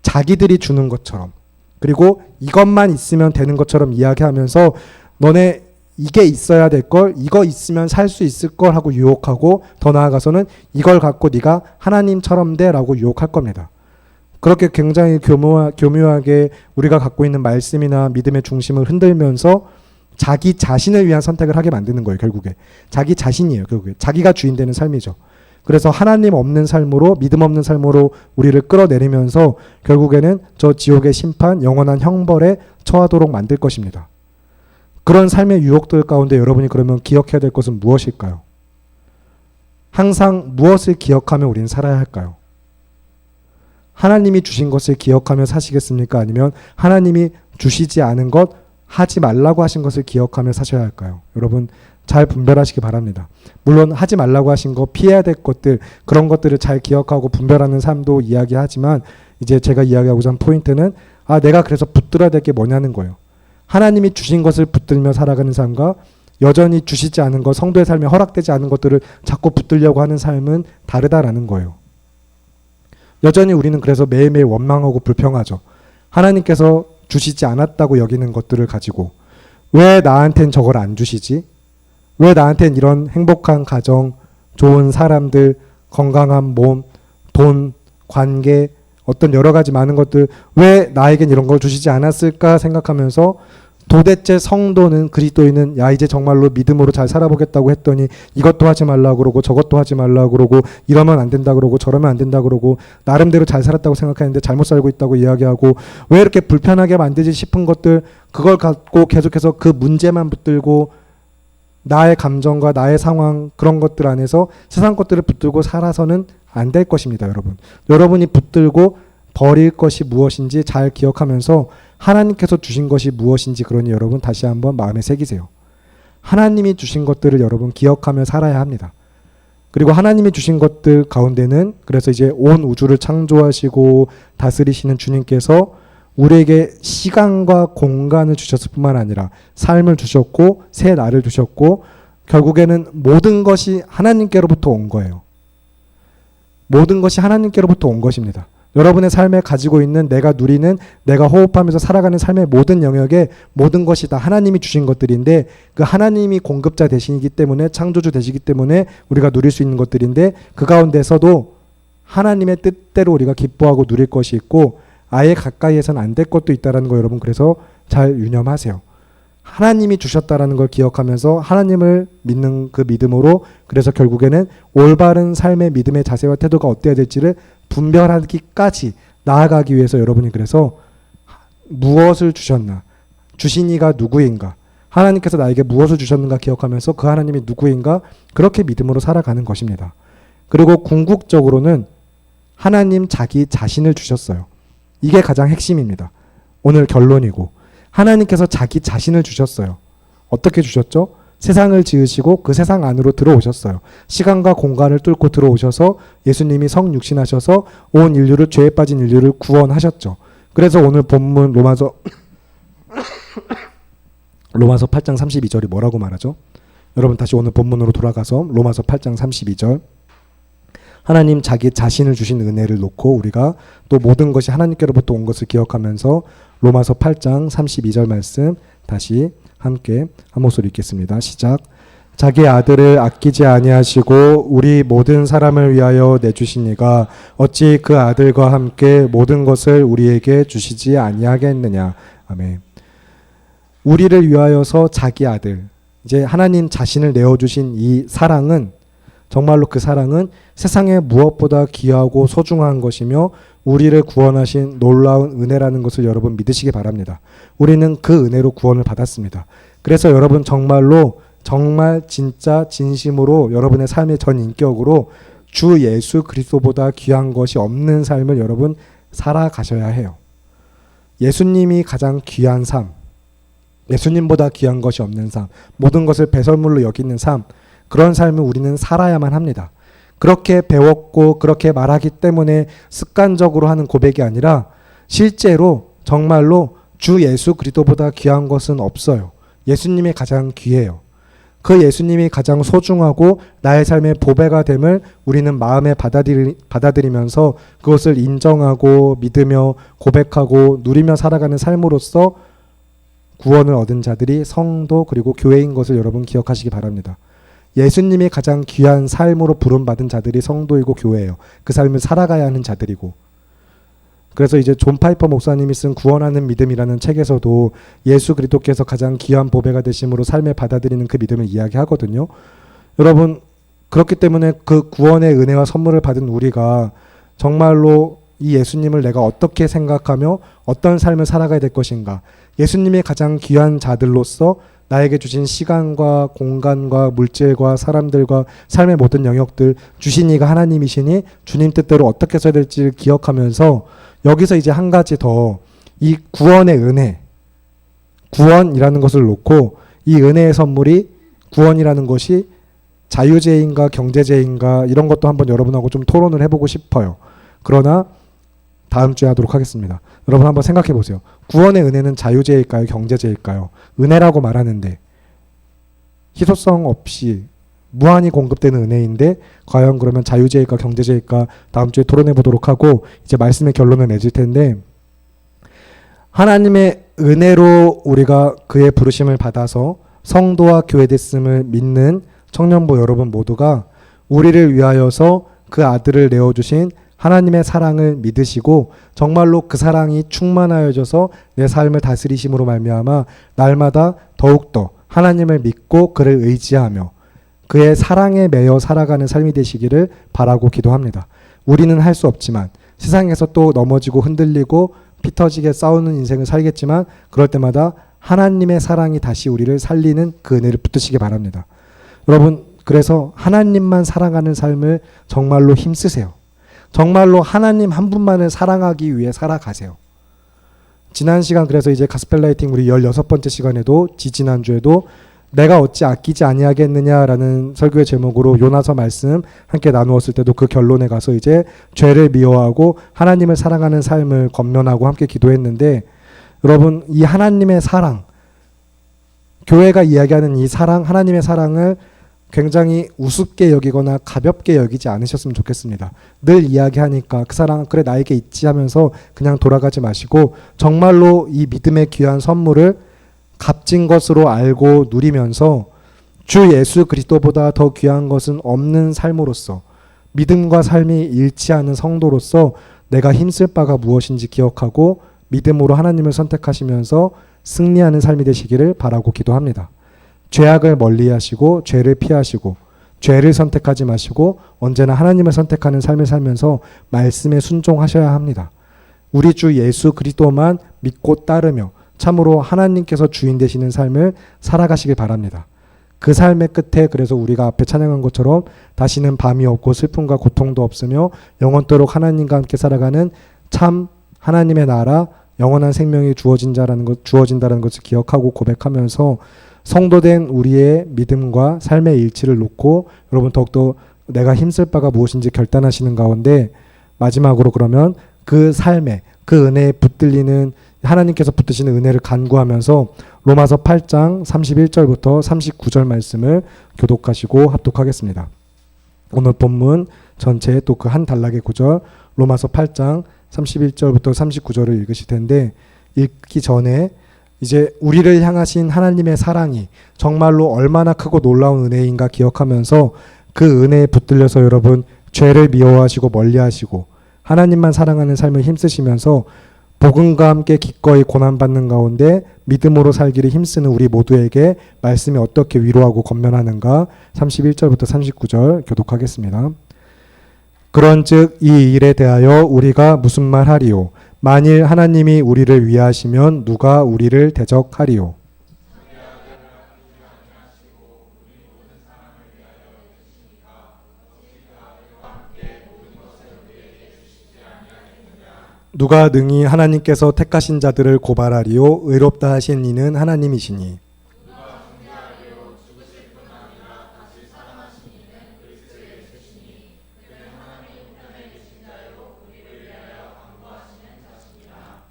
자기들이 주는 것처럼, 그리고 이것만 있으면 되는 것처럼 이야기하면서 너네 이게 있어야 될 걸, 이거 있으면 살 수 있을 걸 하고 유혹하고, 더 나아가서는 이걸 갖고 네가 하나님처럼 돼라고 유혹할 겁니다. 그렇게 굉장히 교묘하게 우리가 갖고 있는 말씀이나 믿음의 중심을 흔들면서 자기 자신을 위한 선택을 하게 만드는 거예요. 결국에 자기 자신이에요. 결국에 자기가 주인 되는 삶이죠. 그래서 하나님 없는 삶으로, 믿음 없는 삶으로 우리를 끌어내리면서 결국에는 저 지옥의 심판, 영원한 형벌에 처하도록 만들 것입니다. 그런 삶의 유혹들 가운데 여러분이 그러면 기억해야 될 것은 무엇일까요? 항상 무엇을 기억하며 우리는 살아야 할까요? 하나님이 주신 것을 기억하며 사시겠습니까? 아니면 하나님이 주시지 않은 것, 하지 말라고 하신 것을 기억하며 사셔야 할까요? 여러분 잘 분별하시기 바랍니다. 물론 하지 말라고 하신 거, 피해야 될 것들, 그런 것들을 잘 기억하고 분별하는 삶도 이야기하지만, 이제 제가 이야기하고자 한 포인트는 내가 그래서 붙들어야 될 게 뭐냐는 거예요. 하나님이 주신 것을 붙들며 살아가는 삶과 여전히 주시지 않은 것, 성도의 삶에 허락되지 않은 것들을 자꾸 붙들려고 하는 삶은 다르다라는 거예요. 여전히 우리는 그래서 매일매일 원망하고 불평하죠. 하나님께서 주시지 않았다고 여기는 것들을 가지고 왜 나한텐 저걸 안 주시지? 왜 나한텐 이런 행복한 가정, 좋은 사람들, 건강한 몸, 돈, 관계, 어떤 여러 가지 많은 것들, 왜 나에겐 이런 걸 주시지 않았을까 생각하면서 도대체 성도는, 그리스도인은 야 이제 정말로 믿음으로 잘 살아보겠다고 했더니 이것도 하지 말라고 그러고 저것도 하지 말라고 그러고 이러면 안 된다 그러고 저러면 안 된다 그러고 나름대로 잘 살았다고 생각했는데 잘못 살고 있다고 이야기하고, 왜 이렇게 불편하게 만들지 싶은 것들, 그걸 갖고 계속해서 그 문제만 붙들고 나의 감정과 나의 상황, 그런 것들 안에서 세상 것들을 붙들고 살아서는 안 될 것입니다. 여러분이 붙들고 버릴 것이 무엇인지 잘 기억하면서 하나님께서 주신 것이 무엇인지, 그러니 여러분 다시 한번 마음에 새기세요. 하나님이 주신 것들을 여러분 기억하며 살아야 합니다. 그리고 하나님이 주신 것들 가운데는, 그래서 이제 온 우주를 창조하시고 다스리시는 주님께서 우리에게 시간과 공간을 주셨을 뿐만 아니라 삶을 주셨고 새 날을 주셨고, 결국에는 모든 것이 하나님께로부터 온 거예요. 모든 것이 하나님께로부터 온 것입니다. 여러분의 삶에 가지고 있는, 내가 누리는, 내가 호흡하면서 살아가는 삶의 모든 영역에 모든 것이 다 하나님이 주신 것들인데, 그 하나님이 공급자 되시기 때문에, 창조주 되시기 때문에 우리가 누릴 수 있는 것들인데, 그 가운데서도 하나님의 뜻대로 우리가 기뻐하고 누릴 것이 있고 아예 가까이에서는 안 될 것도 있다는 거, 여러분 그래서 잘 유념하세요. 하나님이 주셨다라는 걸 기억하면서 하나님을 믿는 그 믿음으로, 그래서 결국에는 올바른 삶의 믿음의 자세와 태도가 어때야 될지를 분별하기까지 나아가기 위해서 여러분이 그래서 무엇을 주셨나, 주신 이가 누구인가, 하나님께서 나에게 무엇을 주셨는가 기억하면서 그 하나님이 누구인가, 그렇게 믿음으로 살아가는 것입니다. 그리고 궁극적으로는 하나님 자기 자신을 주셨어요. 이게 가장 핵심입니다. 오늘 결론이고, 하나님께서 자기 자신을 주셨어요. 어떻게 주셨죠? 세상을 지으시고 그 세상 안으로 들어오셨어요. 시간과 공간을 뚫고 들어오셔서 예수님이 성육신하셔서 온 인류를, 죄에 빠진 인류를 구원하셨죠. 그래서 오늘 본문 로마서 8장 32절이 뭐라고 말하죠? 여러분 다시 오늘 본문으로 돌아가서 로마서 8장 32절, 하나님 자기 자신을 주신 은혜를 놓고 우리가 또 모든 것이 하나님께로부터 온 것을 기억하면서 로마서 8장 32절 말씀 다시 함께 한 목소리 읽겠습니다. 시작. 자기 아들을 아끼지 아니하시고 우리 모든 사람을 위하여 내주신 이가 어찌 그 아들과 함께 모든 것을 우리에게 주시지 아니하겠느냐. 아멘. 우리를 위하여서 자기 아들, 이제 하나님 자신을 내어주신 이 사랑은, 정말로 그 사랑은 세상에 무엇보다 귀하고 소중한 것이며 우리를 구원하신 놀라운 은혜라는 것을 여러분 믿으시기 바랍니다. 우리는 그 은혜로 구원을 받았습니다. 그래서 여러분 정말로 정말 진짜 진심으로 여러분의 삶의 전 인격으로 주 예수 그리스도보다 귀한 것이 없는 삶을 여러분 살아가셔야 해요. 예수님이 가장 귀한 삶, 예수님보다 귀한 것이 없는 삶, 모든 것을 배설물로 여기는 삶, 그런 삶을 우리는 살아야만 합니다. 그렇게 배웠고 그렇게 말하기 때문에 습관적으로 하는 고백이 아니라 실제로 정말로 주 예수 그리스도보다 귀한 것은 없어요. 예수님이 가장 귀해요. 그 예수님이 가장 소중하고 나의 삶의 보배가 됨을 우리는 마음에 받아들이면서 그것을 인정하고 믿으며 고백하고 누리며 살아가는 삶으로써 구원을 얻은 자들이 성도 그리고 교회인 것을 여러분 기억하시기 바랍니다. 예수님이 가장 귀한 삶으로 부름받은 자들이 성도이고 교회예요. 그 삶을 살아가야 하는 자들이고. 그래서 이제 존 파이퍼 목사님이 쓴 구원하는 믿음이라는 책에서도 예수 그리스도께서 가장 귀한 보배가 되심으로 삶에 받아들이는 그 믿음을 이야기하거든요. 여러분 그렇기 때문에 그 구원의 은혜와 선물을 받은 우리가 정말로 이 예수님을 내가 어떻게 생각하며 어떤 삶을 살아가야 될 것인가. 예수님이 가장 귀한 자들로서 나에게 주신 시간과 공간과 물질과 사람들과 삶의 모든 영역들 주신 이가 하나님이시니 주님 뜻대로 어떻게 써야 될지를 기억하면서 여기서 이제 한 가지 더 이 구원의 은혜, 구원이라는 것을 놓고 이 은혜의 선물이 구원이라는 것이 자유제인가 경제제인가 이런 것도 한번 여러분하고 좀 토론을 해보고 싶어요. 그러나 다음 주에 하도록 하겠습니다. 여러분 한번 생각해 보세요. 구원의 은혜는 자유제일까요? 경제제일까요? 은혜라고 말하는데 희소성 없이 무한히 공급되는 은혜인데 과연 그러면 자유제일까 경제제일까 다음 주에 토론해 보도록 하고 이제 말씀의 결론을 맺을 텐데 하나님의 은혜로 우리가 그의 부르심을 받아서 성도와 교회됐음을 믿는 청년부 여러분 모두가 우리를 위하여서 그 아들을 내어주신 하나님의 사랑을 믿으시고 정말로 그 사랑이 충만하여져서 내 삶을 다스리심으로 말미암아 날마다 더욱더 하나님을 믿고 그를 의지하며 그의 사랑에 매여 살아가는 삶이 되시기를 바라고 기도합니다. 우리는 할 수 없지만 세상에서 또 넘어지고 흔들리고 피 터지게 싸우는 인생을 살겠지만 그럴 때마다 하나님의 사랑이 다시 우리를 살리는 그 은혜를 붙드시기 바랍니다. 여러분 그래서 하나님만 사랑하는 삶을 정말로 힘쓰세요. 정말로 하나님 한 분만을 사랑하기 위해 살아가세요. 지난 시간 그래서 이제 가스펠라이팅 우리 16번째 시간에도 지지난주에도 내가 어찌 아끼지 아니하겠느냐라는 설교의 제목으로 요나서 말씀 함께 나누었을 때도 그 결론에 가서 이제 죄를 미워하고 하나님을 사랑하는 삶을 권면하고 함께 기도했는데 여러분 이 하나님의 사랑 교회가 이야기하는 이 사랑 하나님의 사랑을 굉장히 우습게 여기거나 가볍게 여기지 않으셨으면 좋겠습니다. 늘 이야기하니까 그 사랑 그래 나에게 있지 하면서 그냥 돌아가지 마시고 정말로 이 믿음의 귀한 선물을 값진 것으로 알고 누리면서 주 예수 그리스도보다 더 귀한 것은 없는 삶으로서 믿음과 삶이 일치하는 성도로서 내가 힘쓸 바가 무엇인지 기억하고 믿음으로 하나님을 선택하시면서 승리하는 삶이 되시기를 바라고 기도합니다. 죄악을 멀리하시고 죄를 피하시고 죄를 선택하지 마시고 언제나 하나님을 선택하는 삶을 살면서 말씀에 순종하셔야 합니다. 우리 주 예수 그리스도만 믿고 따르며 참으로 하나님께서 주인 되시는 삶을 살아가시길 바랍니다. 그 삶의 끝에 그래서 우리가 앞에 찬양한 것처럼 다시는 밤이 없고 슬픔과 고통도 없으며 영원토록 하나님과 함께 살아가는 참 하나님의 나라 영원한 생명이 주어진다라는 것을 기억하고 고백하면서 성도된 우리의 믿음과 삶의 일치를 놓고 여러분 더욱더 내가 힘쓸 바가 무엇인지 결단하시는 가운데 마지막으로 그러면 그 삶에 그 은혜에 붙들리는 하나님께서 붙드시는 은혜를 간구하면서 로마서 8장 31절부터 39절 말씀을 교독하시고 합독하겠습니다. 오늘 본문 전체에 또 그 한 단락의 구절 로마서 8장 31절부터 39절을 읽으실 텐데 읽기 전에 이제 우리를 향하신 하나님의 사랑이 정말로 얼마나 크고 놀라운 은혜인가 기억하면서 그 은혜에 붙들려서 여러분 죄를 미워하시고 멀리하시고 하나님만 사랑하는 삶을 힘쓰시면서 복음과 함께 기꺼이 고난받는 가운데 믿음으로 살기를 힘쓰는 우리 모두에게 말씀이 어떻게 위로하고 권면하는가 31절부터 39절 교독하겠습니다. 그런즉 이 일에 대하여 우리가 무슨 말하리요? 만일 하나님이 우리를 위하시면 누가 우리를 대적하리요? 누가 능히 하나님께서 택하신 자들을 고발하리요? 의롭다 하신 이는 하나님이시니.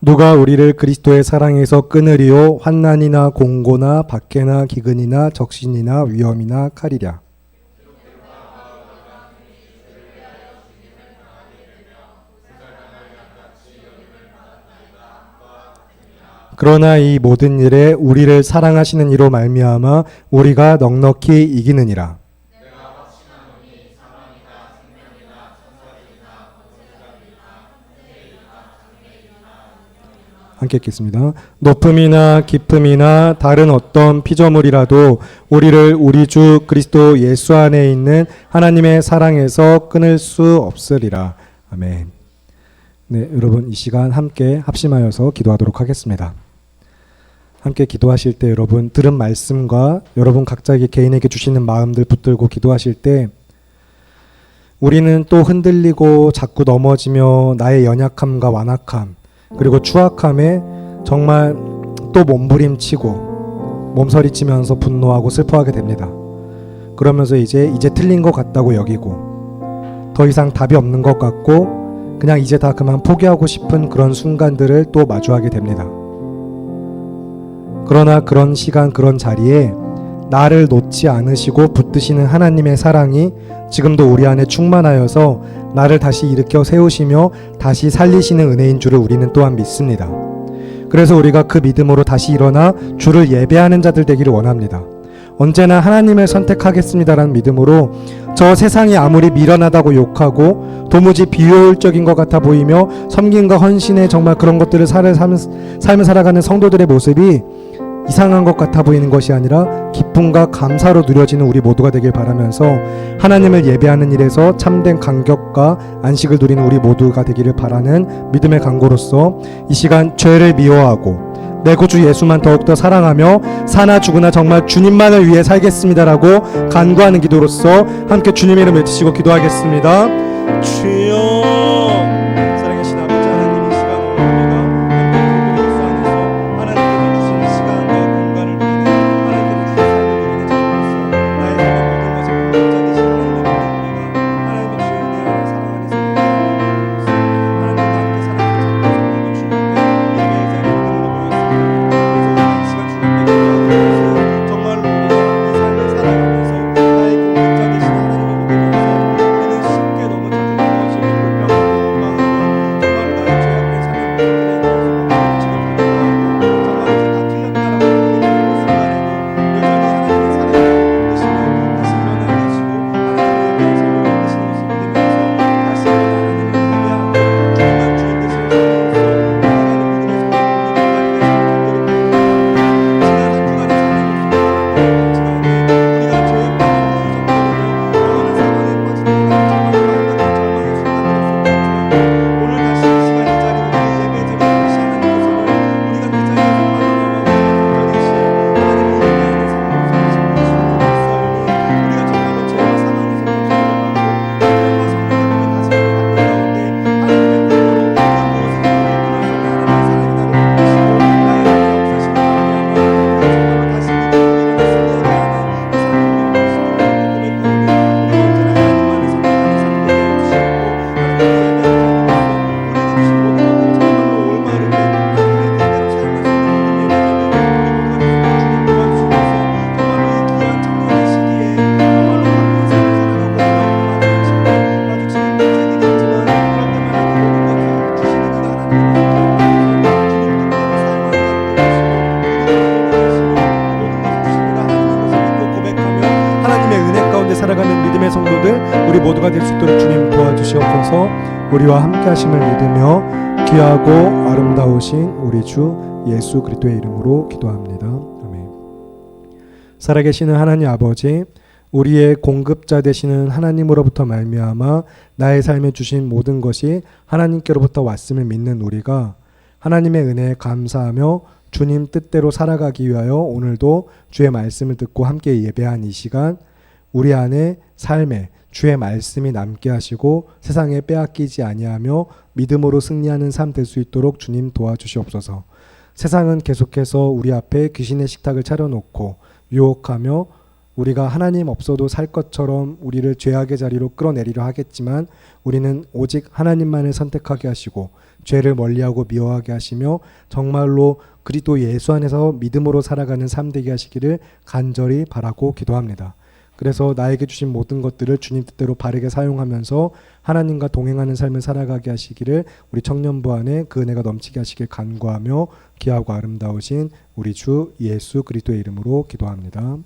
누가 우리를 그리스도의 사랑에서 끊으리요? 환난이나 공고나 박해나 기근이나 적신이나 위험이나 칼이랴. 그러나 이 모든 일에 우리를 사랑하시는 이로 말미암아 우리가 넉넉히 이기느니라. 함께 읽겠습니다. 높음이나 깊음이나 다른 어떤 피조물이라도 우리를 우리 주 그리스도 예수 안에 있는 하나님의 사랑에서 끊을 수 없으리라. 아멘. 네, 여러분 이 시간 함께 합심하여서 기도하도록 하겠습니다. 함께 기도하실 때 여러분 들은 말씀과 여러분 각자에게 개인에게 주시는 마음들 붙들고 기도하실 때 우리는 또 흔들리고 자꾸 넘어지며 나의 연약함과 완악함 그리고 추악함에 정말 또 몸부림치고 몸서리치면서 분노하고 슬퍼하게 됩니다. 그러면서 이제 틀린 것 같다고 여기고 더 이상 답이 없는 것 같고 그냥 이제 다 그만 포기하고 싶은 그런 순간들을 또 마주하게 됩니다. 그러나 그런 시간 그런 자리에 나를 놓지 않으시고 붙드시는 하나님의 사랑이 지금도 우리 안에 충만하여서 나를 다시 일으켜 세우시며 다시 살리시는 은혜인 줄을 우리는 또한 믿습니다. 그래서 우리가 그 믿음으로 다시 일어나 주를 예배하는 자들 되기를 원합니다. 언제나 하나님을 선택하겠습니다 라는 믿음으로 저 세상이 아무리 미련하다고 욕하고 도무지 비효율적인 것 같아 보이며 섬김과 헌신의 정말 그런 것들을 삶을 살아가는 성도들의 모습이 이상한 것 같아 보이는 것이 아니라 기쁨과 감사로 누려지는 우리 모두가 되길 바라면서 하나님을 예배하는 일에서 참된 감격과 안식을 누리는 우리 모두가 되기를 바라는 믿음의 간구로서 이 시간 죄를 미워하고 내 구주 예수만 더욱더 사랑하며 사나 죽으나 정말 주님만을 위해 살겠습니다라고 간구하는 기도로서 함께 주님의 이름 외치시고 기도하겠습니다. 주여 우리 모두가 될 수 있도록 주님 도와주시옵소서. 우리와 함께 하심을 믿으며 귀하고 아름다우신 우리 주 예수 그리스도의 이름으로 기도합니다. 아멘. 살아계시는 하나님 아버지, 우리의 공급자 되시는 하나님으로부터 말미암아 나의 삶에 주신 모든 것이 하나님께로부터 왔음을 믿는 우리가 하나님의 은혜에 감사하며 주님 뜻대로 살아가기 위하여 오늘도 주의 말씀을 듣고 함께 예배한 이 시간, 우리 안에 삶에 주의 말씀이 남게 하시고 세상에 빼앗기지 아니하며 믿음으로 승리하는 삶 될 수 있도록 주님 도와주시옵소서. 세상은 계속해서 우리 앞에 귀신의 식탁을 차려놓고 유혹하며 우리가 하나님 없어도 살 것처럼 우리를 죄악의 자리로 끌어내리려 하겠지만 우리는 오직 하나님만을 선택하게 하시고 죄를 멀리하고 미워하게 하시며 정말로 그리스도 예수 안에서 믿음으로 살아가는 삶 되게 하시기를 간절히 바라고 기도합니다. 그래서 나에게 주신 모든 것들을 주님 뜻대로 바르게 사용하면서 하나님과 동행하는 삶을 살아가게 하시기를 우리 청년부 안에 그 은혜가 넘치게 하시길 간구하며 귀하고 아름다우신 우리 주 예수 그리스도의 이름으로 기도합니다.